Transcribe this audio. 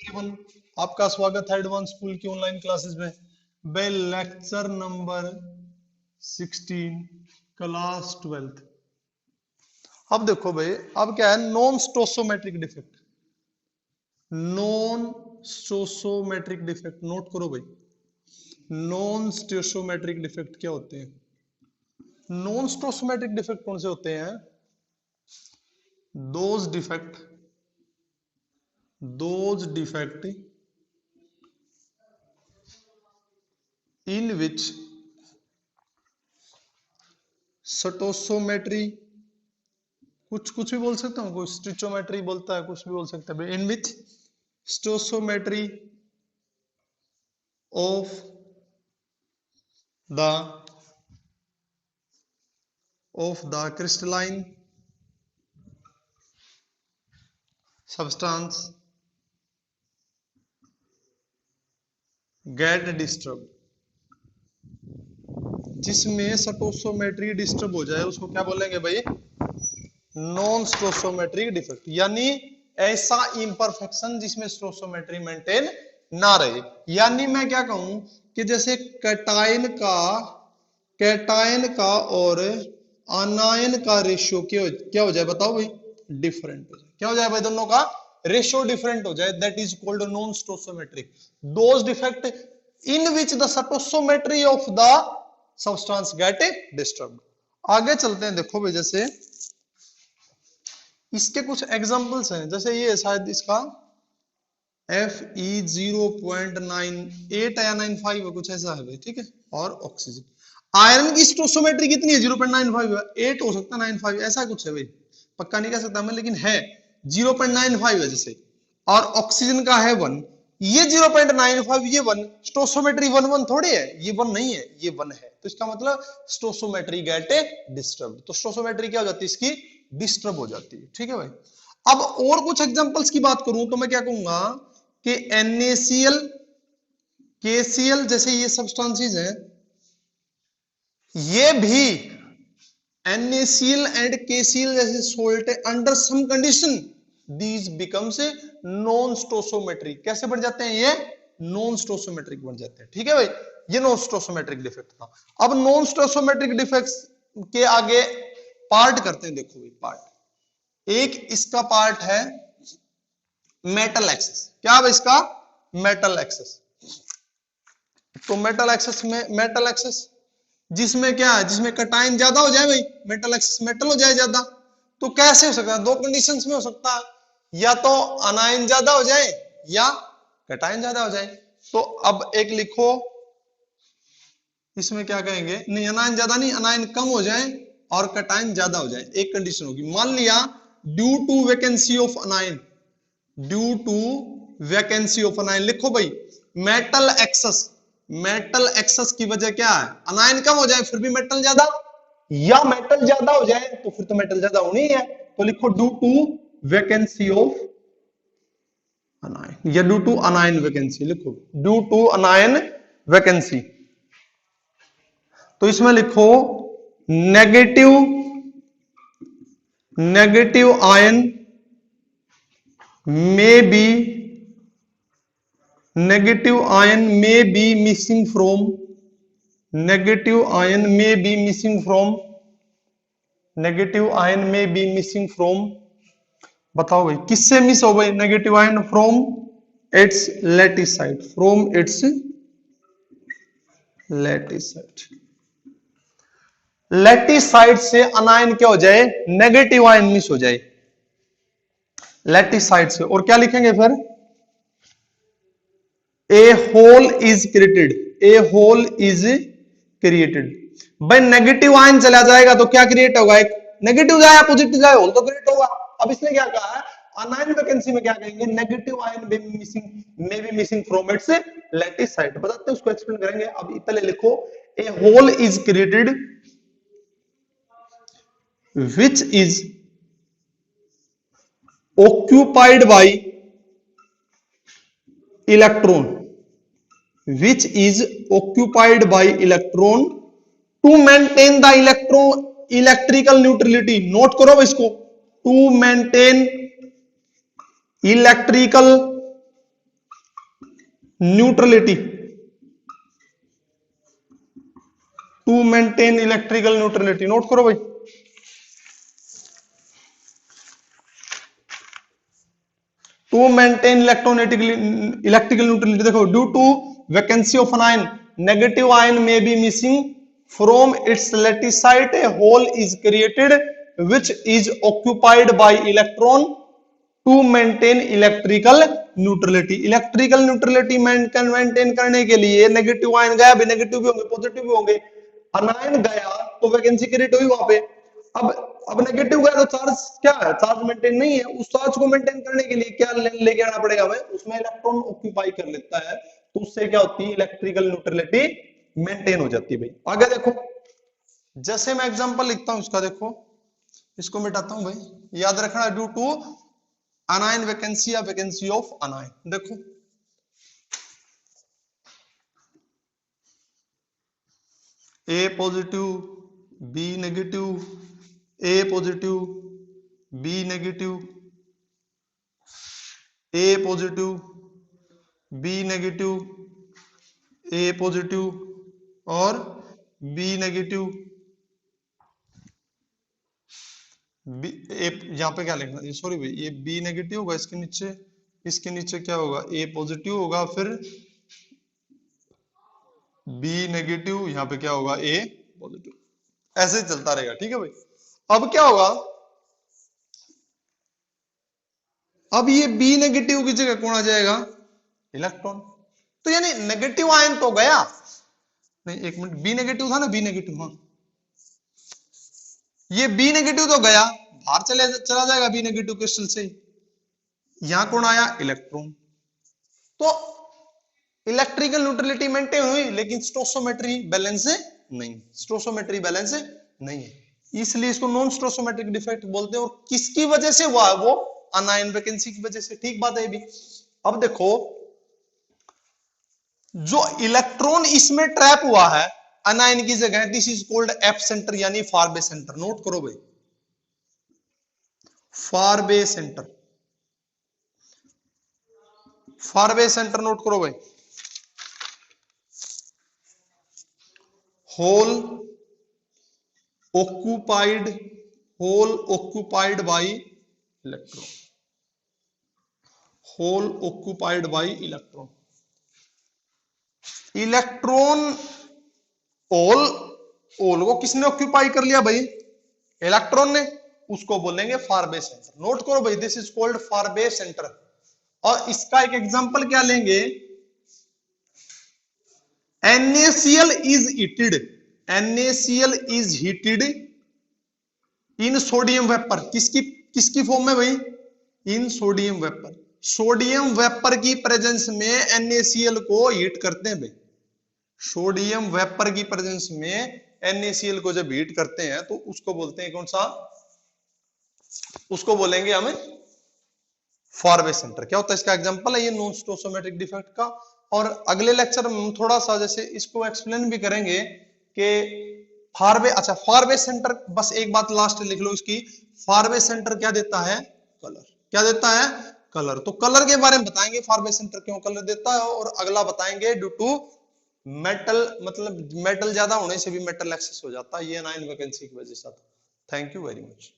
Everyone, आपका स्वागत है एडवांस स्कूल की ऑनलाइन क्लासेस में। बेल लेक्चर नंबर 16 क्लास 12। अब देखो भाई, अब क्या है non stoichiometric defect. Non stoichiometric defect note करो भाई। नॉन स्टोसोमेट्रिक डिफेक्ट क्या होते हैं? नॉन स्टोसोमेट्रिक डिफेक्ट कौन से होते हैं? दोज डिफेक्ट in which स्टोसोमेट्री, कुछ भी बोल सकता हूँ, कोई स्टिचोमेट्री बोलता है, कुछ भी बोल सकता है। In which stoichiometry of the crystalline substance get disturbed। जिसमें स्टोसोमेट्री डिस्टर्ब हो जाए उसको क्या बोलेंगे भाई? नॉन स्टोसोमेट्रिक डिफेक्ट, यानी ऐसा इम्परफेक्शन जिसमें स्टोसोमेट्री मेंटेन ना रहे। यानी मैं क्या कहूं कि जैसे कैटायन का और आनायन का रेशियो क्या हो जाए बताओ भाई? डिफरेंट हो जाए। क्या हो जाए भाई? दोनों का रेशियो डिफरेंट हो जाए, that is called non stoichiometric. Those defect in which the stoichiometry of the substance get disturbed. आगे चलते हैं, देखो भाई, जैसे इसके कुछ एग्जांपल्स हैं। जैसे ये शायद इसका Fe 0.98 या 95 है, कुछ ऐसा है भाई, ठीक है। और ऑक्सीजन, आयरन की स्टोसोमेट्री कितनी है? 0.95 है, 8 हो सकता है 95, ऐसा कुछ है भाई, पक्का नहीं कह सकता मैं, लेकिन है 0.95 है जैसे। और ऑक्सीजन का है 1, ये 0.95, ये 1। स्टोसोमेट्री 1 थोड़ी है, ये 1 नहीं है, ये 1 है। तो इसका मतलब स्टोसोमेट्री गेट डिस्टर्ब। तो स्टोसोमेट्री क्या हो जाती है? इसकी डिस्टर्ब हो जाती है, ठीक है भाई। अब और कुछ एग्जांपल्स की बात करूं तो मैं क्या कहूंगा कि NaCl, KCl जैसे ये सब्सटेंसेस हैं, ये भी NaCl एंड KCl जैसे salt under some condition these becomes non stoichiometric. कैसे बन जाते हैं ये? नॉन स्टोसोमेट्रिक बन जाते हैं, ठीक है भाई। ये नॉन स्टोसोमेट्रिक डिफेक्ट था। अब नॉन स्टोसोमेट्रिक डिफेक्ट्स के आगे पार्ट करते हैं। देखो भाई, पार्ट एक इसका पार्ट है मेटल एक्सेस। क्या है इसका? Metal access. तो मेटल एक्सेस में मेटल एक्सेस जिसमें क्या है? जिसमें कटायन ज्यादा हो जाए भाई, मेटल एक्सेस मेटल हो जाए ज्यादा। तो कैसे हो सकता है? दो कंडीशंस में हो सकता है, या तो अनायन ज्यादा हो जाए या कटायन ज्यादा हो जाए। तो अब एक लिखो, इसमें क्या कहेंगे? नहीं, अनायन ज्यादा नहीं, अनायन कम हो जाए और कटायन ज्यादा हो जाए, एक कंडीशन होगी। मान लिया due to vacancy of anion, due to vacancy of anion लिखो भाई। मेटल एक्सेस की वजह क्या है? अनायन कम हो जाए फिर भी मेटल ज्यादा, या मेटल ज्यादा हो जाए तो फिर तो मेटल ज्यादा होनी है। तो लिखो due to vacancy of anion, या ड्यू टू अनायन वैकेंसी। लिखो ड्यू टू अनायन वैकेंसी। तो इसमें लिखो negative ion may be negative ion may be missing from negative ion may be missing from negative ion may be missing from बताओ भाई किससे miss हो भाई negative ion? From its lattice side, from its lattice side. Lattice side से अनायन क्या हो जाए? Negative ion miss हो जाए लैटिस साइड से। और क्या लिखेंगे फिर? A hole is created, a hole is created. भाई नेगेटिव आयन चला जाएगा तो क्या क्रिएट होगा? एक नेगेटिव जाए पॉजिटिव जाए होल तो क्रिएट होगा। अब इसने क्या कहा है? अनायन वैकेंसी में क्या कहेंगे? Negative ion may be missing from its lattice site. बताते हैं, उसको एक्सप्लेन करेंगे। अब पहले लिखो a hole is created which is occupied by electron, which is occupied by electron to maintain the electrical neutrality। नोट करो इसको, to maintain electrical neutrality, to maintain electrical neutrality. Note करो भाई, टू मेंटेन इलेक्ट्रिकल न्यूट्रलिटी। देखो, due to vacancy of an ion, negative ion may be missing from its lattice site, a hole is created which is occupied by electron to maintain electrical neutrality. Electrical neutrality maintain करने के लिए negative ion गया, भी negative भी होंगे positive भी होंगे, अनायन गया तो वैकेंसी क्रिएट हुई वहां पे। अब नेगेटिव गया तो चार्ज क्या है, चार्ज मेंटेन नहीं है। उस चार्ज को मेंटेन करने के लिए क्या लेके आना पड़ेगा हमें, उसमें इलेक्ट्रॉन ऑक्यूपाई कर लेता है, तो उससे क्या होती है, इलेक्ट्रिकल न्यूट्रलिटी मेंटेन हो जाती है भाई। आगे देखो, जैसे मैं एग्जांपल लिखता हूं इसका, देखो इसको मिटाता हूं भाई, याद रखना, ड्यू टू अनायन वैकेंसी या वैकेंसी ऑफ अनायन। देखो ए पॉजिटिव, बी नेगेटिव, ए पॉजिटिव, बी नेगेटिव, ए पॉजिटिव, बी नेगेटिव, ए पॉजिटिव और बी नेगेटिव। यहां पे क्या लिखना, सॉरी भाई, ये बी नेगेटिव होगा, इसके नीचे क्या होगा, ए पॉजिटिव होगा, फिर बी नेगेटिव, यहां पे क्या होगा, ए पॉजिटिव, ऐसे ही चलता रहेगा। ठीक है भाई, अब क्या होगा, अब ये बी नेगेटिव की जगह कौन आ जाएगा, इलेक्ट्रॉन। तो यानी नेगेटिव आयन तो गया नहीं, एक मिनट, बी नेगेटिव था ना, बी नेगेटिव, हाँ, ये बी नेगेटिव तो गया, बाहर चला जाएगा बी नेगेटिव क्रिस्टल से, यहां कौन आया, इलेक्ट्रॉन। तो इलेक्ट्रिकल न्यूट्रलिटी मेंटेन हुई, लेकिन स्टोसोमेट्री बैलेंस नहीं, स्टोसोमेट्री बैलेंस नहीं है, इसलिए इसको नॉन स्टोसोमेट्रिक डिफेक्ट बोलते हैं। और किसकी वजह से हुआ, वो अनायन वैकेंसी की वजह से। ठीक बात है भी। अब देखो, जो इलेक्ट्रॉन इसमें ट्रैप हुआ है अनायन की जगह, this is called F centre, यानी फार बे सेंटर। नोट करो भाई, Farbe centre, Farbe centre note करो भाई। Hole occupied, whole occupied by electron, whole occupied by electron, electron hole, hole को किसने ऑक्यूपाई कर लिया भाई, इलेक्ट्रॉन ने, उसको बोलेंगे फार बे सेंटर। नोट करो भाई, this is called Farbe centre. और इसका एक एग्जांपल क्या लेंगे, NaCl is heated, NaCl is heated in sodium vapour, किसकी फॉर्म में भाई, इन सोडियम वेपर। सोडियम वेपर की प्रेजेंस में NaCl को हीट करते हैं भाई, सोडियम वेपर की प्रेजेंस में NaCl को जब हीट करते हैं तो उसको बोलते हैं कौन सा, उसको बोलेंगे हम फार बे सेंटर। क्या होता है, इसका एग्जांपल है ये नॉन स्टोसोमेट्रिक डिफेक्ट का। और अगले लेक्चर में हम थोड़ा सा जैसे इसको एक्सप्लेन भी करेंगे कि फार बे, अच्छा फार बे सेंटर, बस एक बात लास्ट लिख लो इसकी, फार बे सेंटर क्या देता है, कलर। क्या देता है, कलर। तो कलर के बारे में बताएंगे, फार बे सेंटर क्यों कलर देता है, और अगला बताएंगे ड्यू टू मेटल, मतलब मेटल ज्यादा होने से भी मेटल एक्सेस हो जाता है, ये अनायन वैकेंसी की वजह से। Thank you very much.